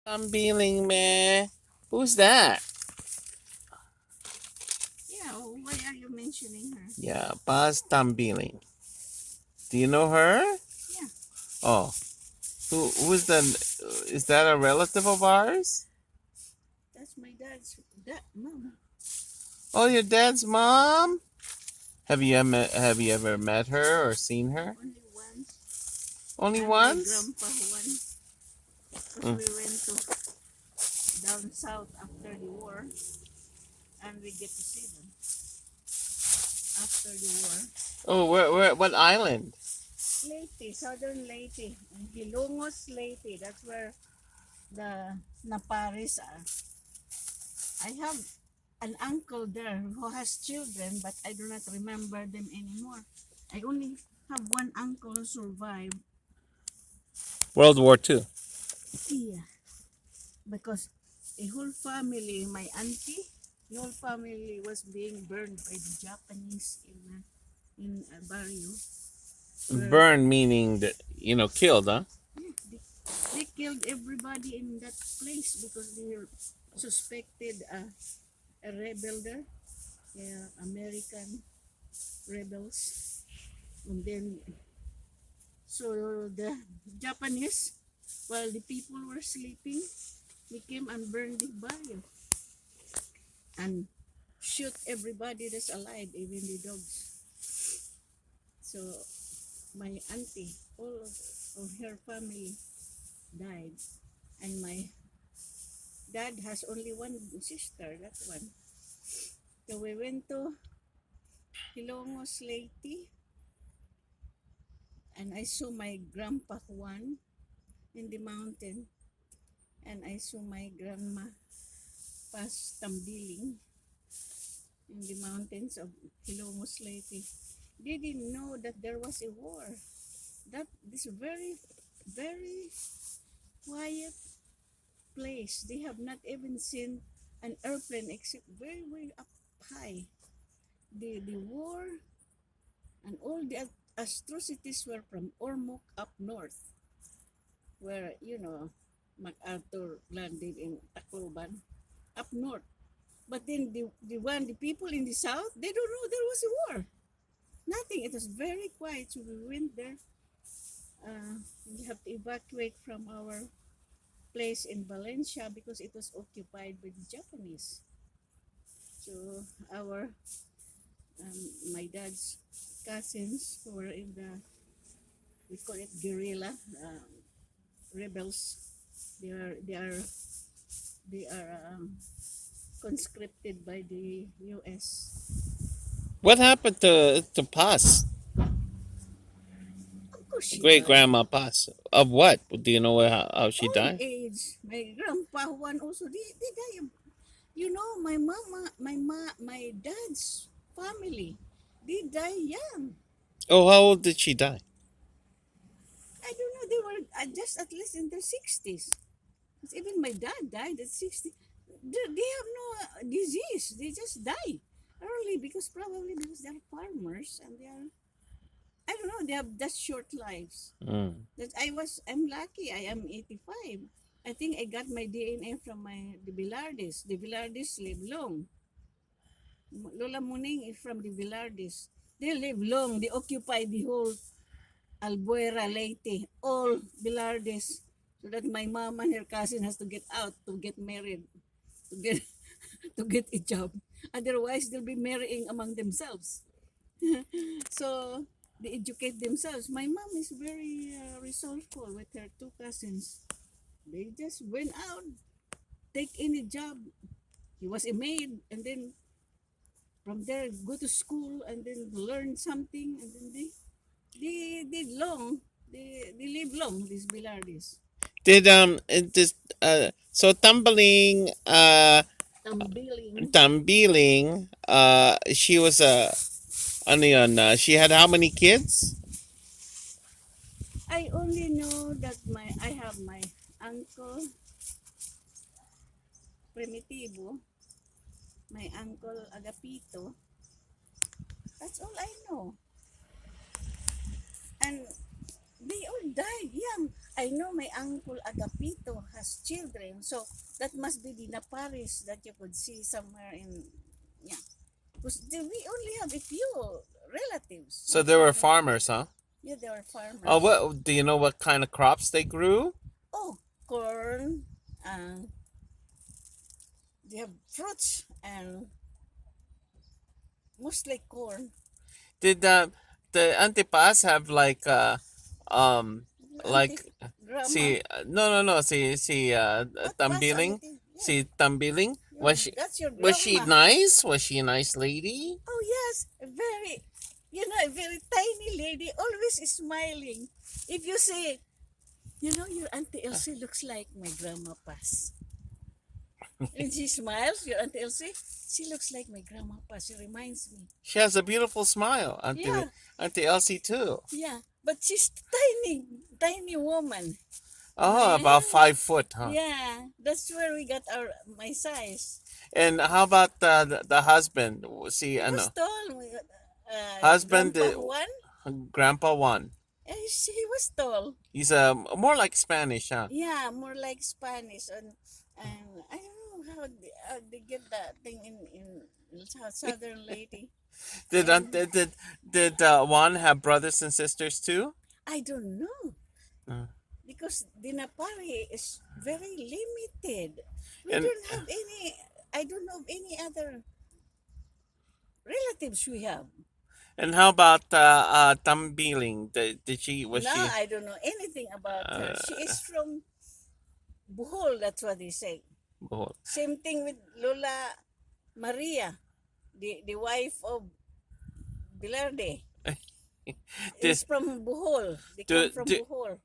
Tambiling, man. Who's that? Yeah, why are you mentioning her? Yeah, Paz Tambiling. Do you know her? Yeah. Oh, who's the? Is that a relative of ours? That's my dad's mom. Oh, your dad's mom. Have you ever met her or seen her? Only once. Only And my once. grandpa one. Because Mm. we went to down south after the war and we get to see them after the war. Oh, where? What island? Leyte, southern Leyte. And Hilongos Leyte. That's where the Naparis are. I have an uncle there who has children, but I do not remember them anymore. I only have one uncle who survived. World War II. Yeah, because a whole family, my auntie, the whole family was being burned by the Japanese in a barrio. Where Burn meaning that killed, huh? yeah, they killed everybody in that place because they suspected a rebel there, yeah, American rebels, and then so the Japanese, while the people were sleeping, they came and burned the barrio and shoot everybody that's alive, even the dogs. So my auntie, all of her family died, and my dad has only one sister. That one. So we went to Hilongos Leyte, and I saw my grandpa Juan in the mountain, and I saw my grandma Paz Tambiling in the mountains of Hilongos Leyte. They didn't know that there was a war. That this very, very quiet place. They have not even seen an airplane except very, very up high. The war and all the atrocities were from Ormoc up north, where MacArthur landed in Tacloban, up north. But then the people in the south, they don't know there was a war. Nothing. It was very quiet. So we went there. We have to evacuate from our place in Valencia because it was occupied by the Japanese. So our my dad's cousins who were in the, we call it guerrilla rebels. They are conscripted by the U.S. What happened to Paz? Of course, she Great died. grandma Paz. Of what? Do you know how she Old died? age. My grandpa one also they died. My mama, my dad's family, they die young. Oh, how old did she die? I don't know. They were just at least in their 60s. Even my dad died at 60. They have no disease. They just die early because probably because they're farmers and I don't know, they have just short lives. Mm. I'm lucky. I am 85. I think I got my DNA from the Villardis. The Villardis live long. Lola Muning is from the Villardis. They live long. They occupy the whole Albuera, Leyte, all Villardis. So that my mom and her cousin has to get out to get married, to get to get a job. Otherwise, they'll be marrying among themselves. So they educate themselves. My mom is very resourceful with her two cousins. They just went out, take any job. He was a maid, and then from there go to school and then learn something, and then they did long. They live long. These Bilardis. Did this so tumbling Tambiling. Tambiling she was she had how many kids? I only know that I have my uncle Primitivo, my uncle Agapito. That's all I know. And They all died young. I know my uncle Agapito has children, so that must be the Naparis that you could see somewhere in, yeah. Because we only have a few relatives. So We they were have, farmers, huh? yeah, they are Oh, farmers. what do you know? What kind of crops they grew? Oh, corn, and they have fruits, and mostly corn. Did the Antipas have um Auntie, like grandma, see no see what was Tambiling auntie? Yeah, see Tambiling that's your was she grandma. nice? Was she a nice lady? Oh yes, very, a very tiny lady, always smiling. If you say, your Auntie Elsie looks like my grandma Paz. When she smiles, your Auntie Elsie, she looks like my grandma Paz. She reminds me. She has a beautiful smile, Yeah, Auntie Elsie too. yeah, but she's tiny, tiny woman. Oh, My, about 5 foot, huh? yeah, that's where we got my size. And how about the husband? See, He I was know tall. husband, Grandpa Juan, Grandpa one. he was tall. He's more like Spanish, huh? Yeah, more like Spanish, and I don't know how they get that thing in Southern lady, Did and Juan have brothers and sisters too? I don't know Uh, because the Napari is very limited. We and don't have any. I don't know of any other relatives we have. how about Tambiling? Did she was No, she? I don't know anything about her. Uh, She is from Bohol. That's what they say. Bohol. Same thing with Lola Maria, the wife of Bilarde. Did, Is from Bohol. They do, come from do, Bohol.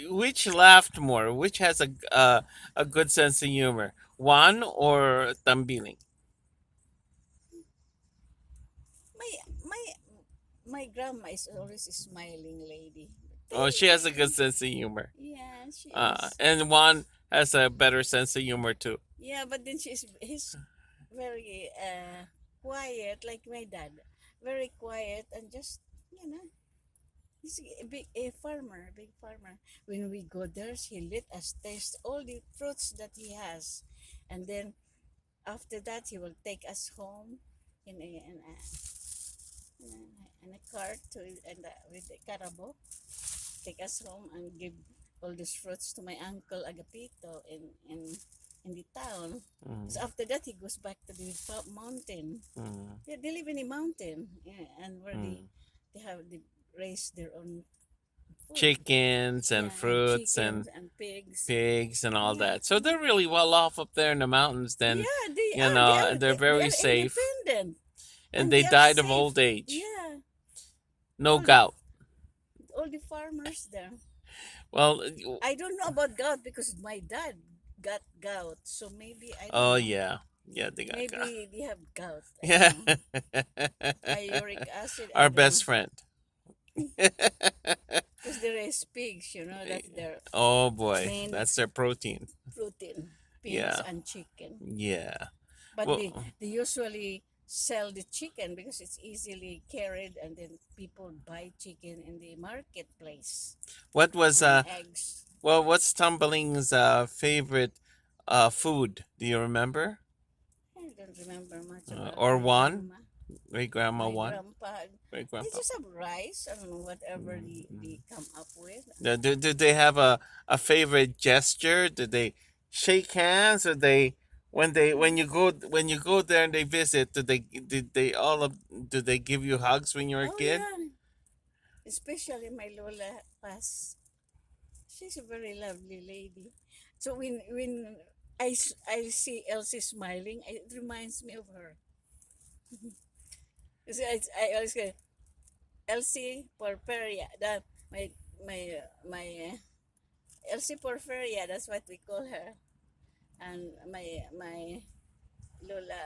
which laughed more? Which has a good sense of humor? Juan or Tambiling? My my my grandma is always a smiling lady. Oh, she has a They, good sense of humor. yeah, she is. And Juan has a better sense of humor too. Yeah, but then he's very quiet, like my dad. Very quiet and just you know he's a farmer, big farmer. When we go there, he let us taste all the fruits that he has, and then after that, he will take us home in a cart with the carabo, take us home and give all these fruits to my uncle Agapito in the town. Mm, So after that, he goes back to the mountain. mm, Yeah, they live in a mountain, yeah, and where mm. they raise their own food. Chickens and Yeah, and fruits chickens and and pigs. pigs and all Yeah, that. So they're really well off up there in the mountains. Then yeah, they you are. They know, are. and they're They very are safe, independent and and they they are died of safe. old age. Yeah, No all the gout. all the farmers there. Well, I don't know about gout because my dad got gout. So maybe I don't oh know. yeah, yeah, they got gout. Maybe they have gout. I don't Yeah, know. Uric acid. I our don't best know. friend. Because there is pigs. That's their Oh boy, main that's their protein. protein. Pigs Yeah, and chicken. yeah. But Well, they usually sell the chicken because it's easily carried, and then people buy chicken in the marketplace what was and eggs. what's Tumbling's favorite food? Do you remember? I don't remember much about Or my one? grandma. Great grandma My one? grandpa, Great they grandpa. just have rice and whatever Mm-hmm. they come up with. Do they have a favorite gesture? Do they shake hands, or they when you go there and they visit? Do they give you hugs when you're a Oh kid? yeah, especially my Lola Paz. She's a very lovely lady. So when I see Elsie smiling, it reminds me of her. So I always say Elsie Porperia. That my Elsie Porphyria. That's what we call her. And my Lola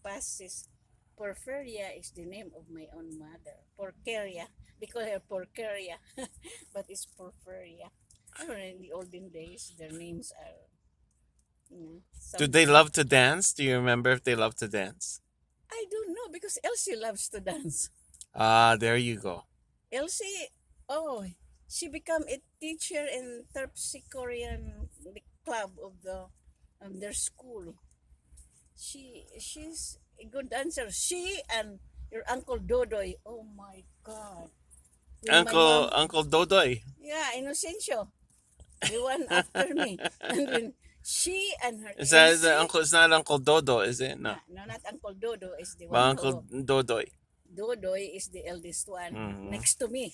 Passes. Porphyria is the name of my own mother. Porcaria. They call her Porcaria, but it's Porphyria. I don't know, in the olden days, their names are, Do they something. love to dance? Do you remember if they love to dance? I don't know because Elsie loves to dance. Ah, there you go. Elsie, Oh, she become a teacher in Terpsichorean club of their school. She's a good dancer. She and your uncle Dodoy. Oh my God! When my Uncle mom, Uncle Dodoy. yeah, Inocencio, the one after me, and when she and her Is that the MC, uncle? It's not Uncle Dodo, is it? No, no, not Uncle Dodo is the but one Uncle who Dodoy. Dodoy is the eldest one Mm-hmm. next to me.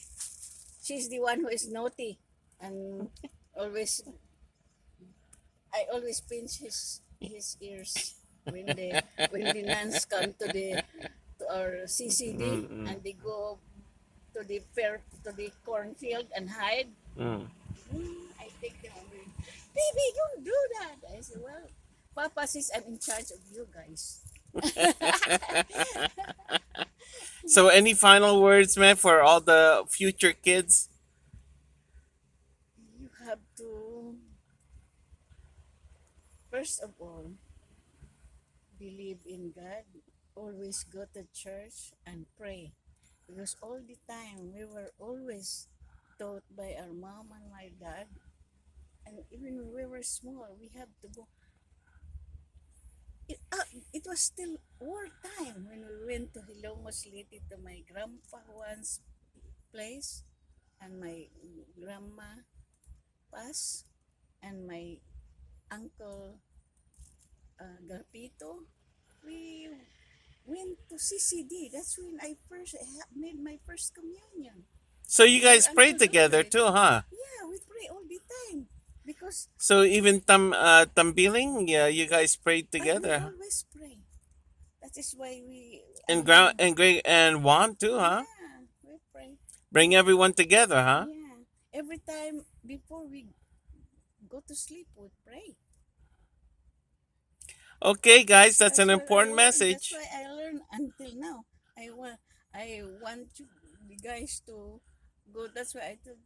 She's the one who is naughty and always I always pinch his ears when the nuns come to our CCD Mm-mm. and they go to the fair to the cornfield and hide. Mm. I take them away. Baby, don't do that. I say, well, Papa says I'm in charge of you guys. So, any final words, man, for all the future kids? You have to first of all believe in God. Always go to church and pray. Because all the time we were always taught by our mom and my dad, and even when we were small, we have to go. It was still wartime when we went to Hilongos Liti to my grandpa Juan's place and my grandma Paz and my uncle Garpito. We went to CCD. That's when I first made my first communion So, you with your guys uncle prayed together Dodoy. too, huh? Yeah, we pray all the time because So, even Tambiling, yeah, you guys prayed we together, huh? always pray. That is why And Ground and Greg and Juan too, huh? yeah, we pray. Bring everyone together, huh? Yeah, every time before we go to sleep, we pray. Okay, guys, that's an That's what I important learned. That's message. why I learned until now. I want you, the guys to go. That's why I told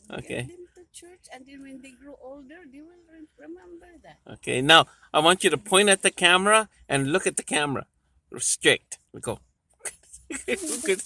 get Okay. them to church, and then when they grow older, they will remember that. Okay. Now, I want you to point at the camera and look at the camera. Strict. Go. Good.